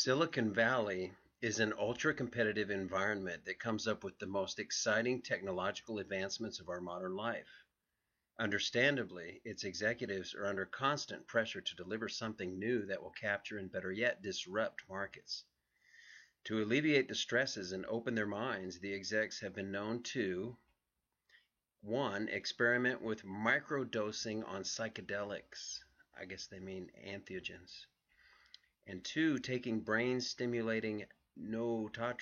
Silicon Valley is an ultra-competitive environment that comes up with the most exciting technological advancements of our modern life. Understandably, its executives are under constant pressure to deliver something new that will capture and, better yet, disrupt markets. To alleviate the stresses and open their minds, the execs have been known to 1. Experiment with microdosing on psychedelics. I guess they mean entheogens. And 2. Taking brain-stimulating nootropics,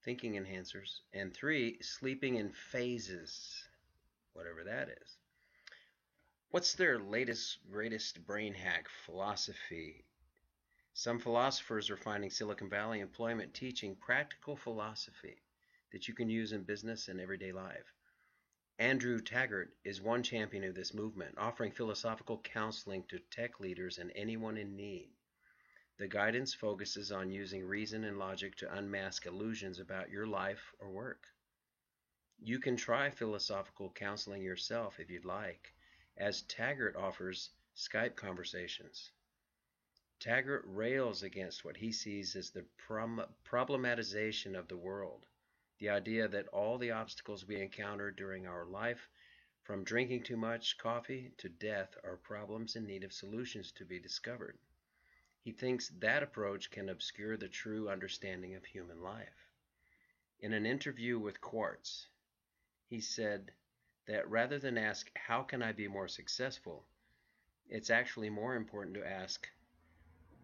thinking enhancers. And 3. Sleeping in phases, whatever that is. What's their latest, greatest brain hack philosophy? Some philosophers are finding Silicon Valley employment teaching practical philosophy that you can use in business and everyday life. Andrew Taggart is one champion of this movement, offering philosophical counseling to tech leaders and anyone in need. The guidance focuses on using reason and logic to unmask illusions about your life or work. You can try philosophical counseling yourself if you'd like, as Taggart offers Skype conversations. Taggart rails against what he sees as the problematization of the world. The idea that all the obstacles we encounter during our life, from drinking too much coffee to death, are problems in need of solutions to be discovered. He thinks that approach can obscure the true understanding of human life. In an interview with Quartz, he said that rather than ask, "How can I be more successful?" it's actually more important to ask,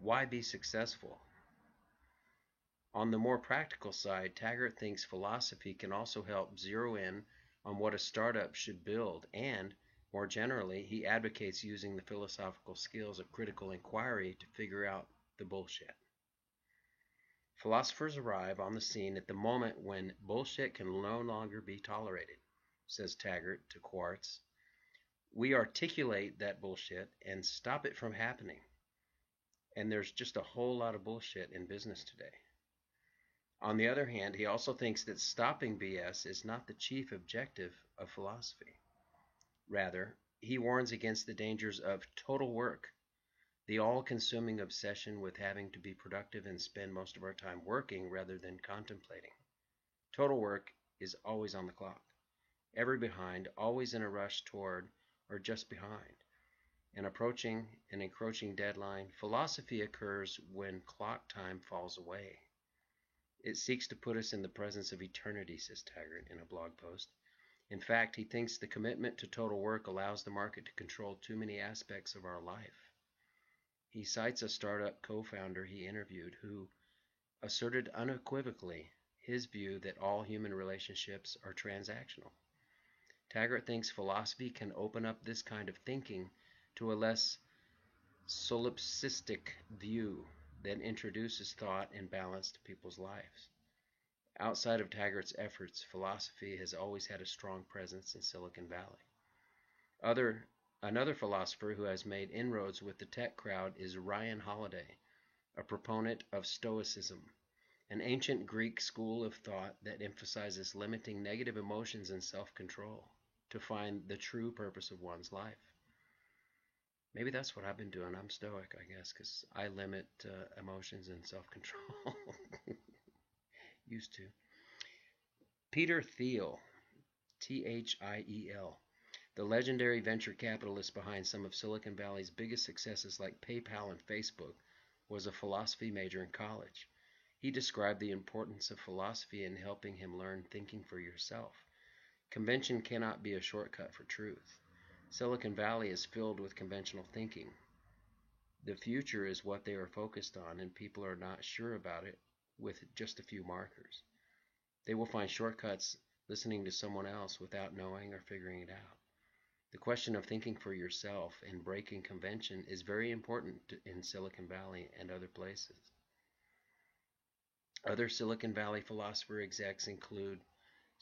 "Why be successful?" On the more practical side, Taggart thinks philosophy can also help zero in on what a startup should build, and, more generally, he advocates using the philosophical skills of critical inquiry to figure out the bullshit. Philosophers arrive on the scene at the moment when bullshit can no longer be tolerated, says Taggart to Quartz. We articulate that bullshit and stop it from happening. And there's just a whole lot of bullshit in business today. On the other hand, he also thinks that stopping BS is not the chief objective of philosophy. Rather, he warns against the dangers of total work, the all-consuming obsession with having to be productive and spend most of our time working rather than contemplating. Total work is always on the clock, ever behind, always in a rush toward or just behind. An approaching and encroaching deadline, philosophy occurs when clock time falls away. It seeks to put us in the presence of eternity, says Taggart in a blog post. In fact, he thinks the commitment to total work allows the market to control too many aspects of our life. He cites a startup co-founder he interviewed who asserted unequivocally his view that all human relationships are transactional. Taggart thinks philosophy can open up this kind of thinking to a less solipsistic view that introduces thought and balance to people's lives. Outside of Taggart's efforts, philosophy has always had a strong presence in Silicon Valley. Another philosopher who has made inroads with the tech crowd is Ryan Holiday, a proponent of Stoicism, an ancient Greek school of thought that emphasizes limiting negative emotions and self-control to find the true purpose of one's life. Maybe that's what I've been doing. I'm stoic, I guess, because I limit emotions and self-control. Used to. Peter Thiel, Thiel, the legendary venture capitalist behind some of Silicon Valley's biggest successes like PayPal and Facebook, was a philosophy major in college. He described the importance of philosophy in helping him learn thinking for yourself. Convention cannot be a shortcut for truth. Silicon Valley is filled with conventional thinking. The future is what they are focused on, and people are not sure about it with just a few markers. They will find shortcuts listening to someone else without knowing or figuring it out. The question of thinking for yourself and breaking convention is very important in Silicon Valley and other places. Other Silicon Valley philosopher execs include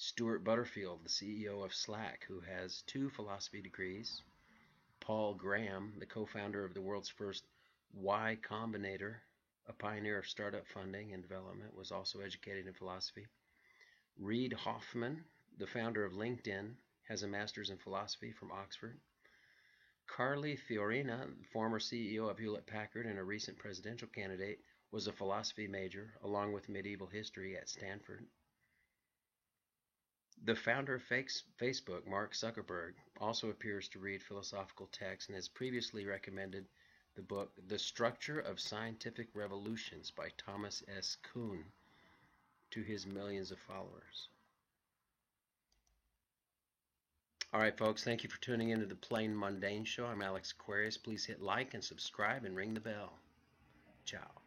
Stuart Butterfield, the CEO of Slack, who has 2 philosophy degrees. Paul Graham, the co-founder of the world's first Y Combinator, a pioneer of startup funding and development, was also educated in philosophy. Reid Hoffman, the founder of LinkedIn, has a master's in philosophy from Oxford. Carly Fiorina, former CEO of Hewlett Packard and a recent presidential candidate, was a philosophy major, along with medieval history at Stanford. The founder of Facebook, Mark Zuckerberg, also appears to read philosophical texts and has previously recommended the book The Structure of Scientific Revolutions by Thomas S. Kuhn to his millions of followers. All right, folks, thank you for tuning into the Plain Mundane Show. I'm Alex Aquarius. Please hit like and subscribe and ring the bell. Ciao.